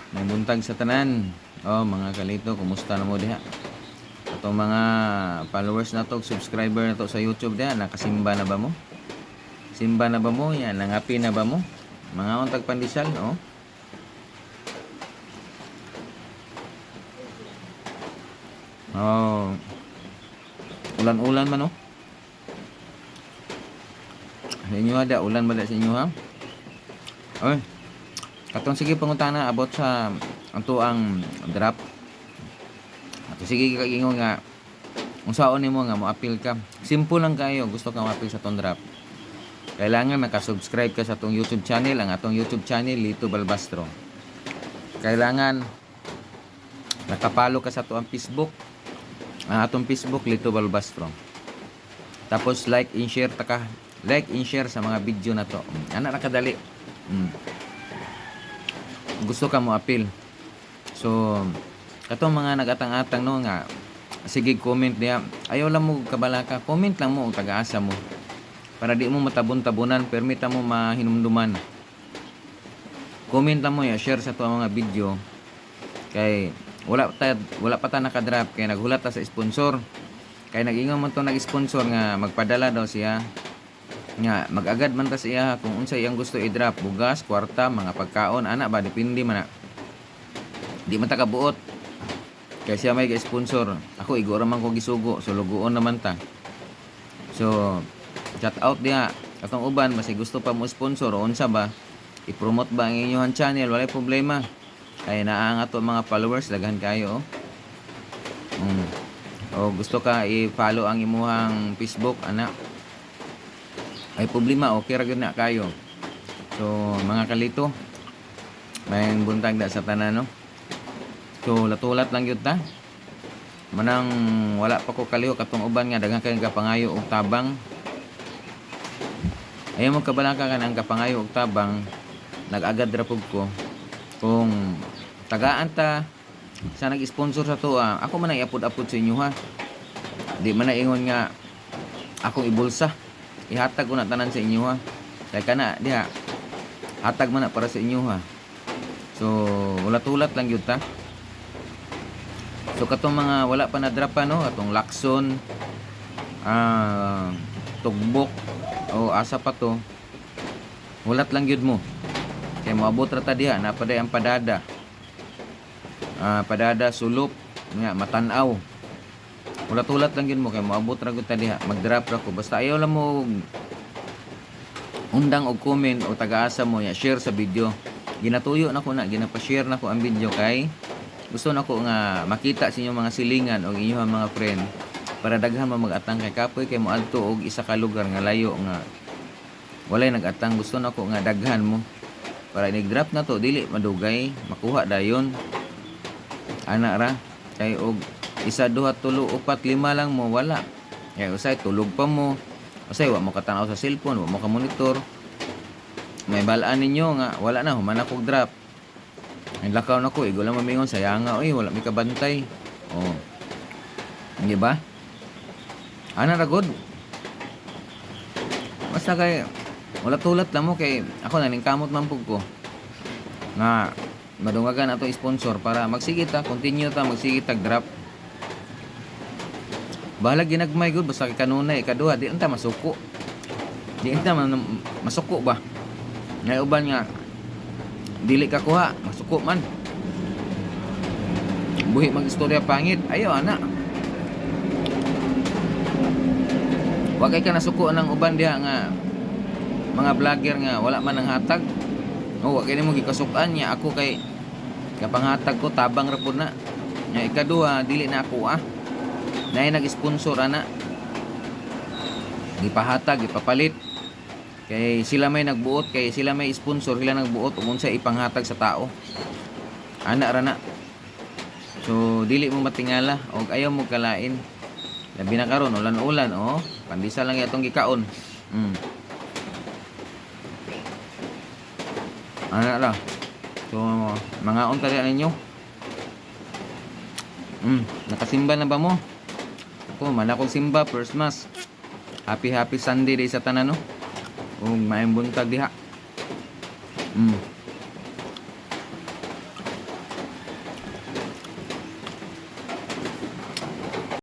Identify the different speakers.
Speaker 1: May buntag sa tanan. Oh, mga kalito, kumusta na mo diha? Atong mga followers na to, subscriber na to sa YouTube diha, nakasimba na ba mo? Simba na ba mo? Yan, nangapi na ba mo? Mga untag pandesal, oh. Oh. Ulan-ulan man, oh. Sa inyo ada, ulan ba da sa inyo ha? Oy. Katong sige pangutana about sa ato ang draft. Ato sige kaingon nga unsaon nimo nga mo-appeal ka. Simple lang kayo, gusto ka mo-appeal sa tong draft. Kailangan naka-subscribe ka sa atong YouTube channel, ang atong YouTube channel Lito Balbastro. Kailangan nakapalo ka sa atong Facebook, ang atong Facebook Lito Balbastro. Tapos like and share sa mga video na to. Ana nakadali. Gusto ka mo appeal. So katong mga nagatang-atang no nga sige comment diya. Ayaw lang mo kabalaka, comment lang mo og taga-asa mo. Para di mo matabon-tabunan, permita mo mahinumduman. Comment lang mo ya, share sa tuwa mga video. Kay wala pa ta naka-drop kay naghulat ta sa sponsor. Kay nag-ingon man to nag-sponsor nga magpadala daw siya. Nga mag-agad man ta siya kung unsa iyang gusto i-drop, bugas, kwarta, mga pagkaon, ana ba depende man na. Di man ta kabuot. Kay siya may sponsor. Ako igora man ko gisugo, so luguon naman ta. So shout out diha atong uban basi gusto pa mo sponsor o unsa ba i-promote ba ang inyong channel, walay problema. Kay naa ang ato mga followers daghan kayo o gusto ka i-follow ang imuhang Facebook ana ay problema, okay ra gyud na kayo. So mga kalito, may buntag da sa tanan no. So latulat lang gyud ta. Manang wala pa ko kaliho katong uban nga daghan kay kapangayo og tabang. Ayaw mo kabalaka ka ng kapangayo og tabang, nag-agad ra pug ko. Kung tagaan ta sa nag-sponsor sa tuwa, ako man ay apod-apod sa inyo ha. Di man na ingon nga akong ibulsa. Ihatag ko na tanan sa inyo ha. Kaya kana diha hatag man na para sa inyo ha. So ulat-ulat lang yun ta. So katong mga wala pa na drop pa no, atong Lacson, Tugbok o asa pa to, ulat lang yun mo. Kaya moabot ra ta diha, napaday ang padada. Padada sulop nga matanaw. Ulat-ulat lang yun mo kay moabot ra gud ta diha, mag-drop ra ko. Basta ayaw lang mo undang og comment o taga-asa mo ya share sa video. Ginatuyo na ko na, ginapa-share na ko ang video kay gusto na ko nga makita sa inyong mga silingan o inyong mga friend para daghan mo mag-atang kay kapoy kay moadto og isa ka lugar nga layo nga walay nag-atang. Gusto na ko nga daghan mo para nag-drop na to dili madugay, makuha dayon ana ra kay og isa, duha, tulo, upat, lima lang mo wala. Kaya usay tulog pa mo, usay wa mo katanaw sa cellphone, wa mo ka monitor. May balaan ninyo nga wala na human akong drop. Ay lakaw na ko, igo lang mamingon sayang nga oy wala mi kabantay. Oh. Di ba? Ana ra gud. Basta kay wala tulat lang mo kay ako naning kamot man pug ko. Nga madungagan ato sponsor para magsigit ta, continue ta magsigit tag drop. Bahala ginagmay gud basta kay kanunay ikaduha di unta masuko. Di unta masuko ba? Ngay uban nga dili ka kuha, masuko man. Buhi mag-istorya pangit. Ayaw ana. Wa kay ka nasuko nang uban diha nga mga vlogger nga wala man nang hatag. O wa kay nimo gikasukan niya ako kay kapanghatag ko tabang ra pud na. Nya ikaduha dili na ako Nay nag-sponsor ana. Gipahatag, ipapalit. Kay sila may nagbuot, kay sila may sponsor, sila nagbuot ug unsa ipanghatag sa tao. Ana ra na. So dili mo matingala og ayaw mo kalain. Labi na karon ulan-ulan pandisa lang atong gikaon. Ana ra. So mga unta ninyo. Nakasimba na ba mo? Ako, man akong simba, first mass. Happy Sunday day sa tanan no. Ug maayong buntag diha.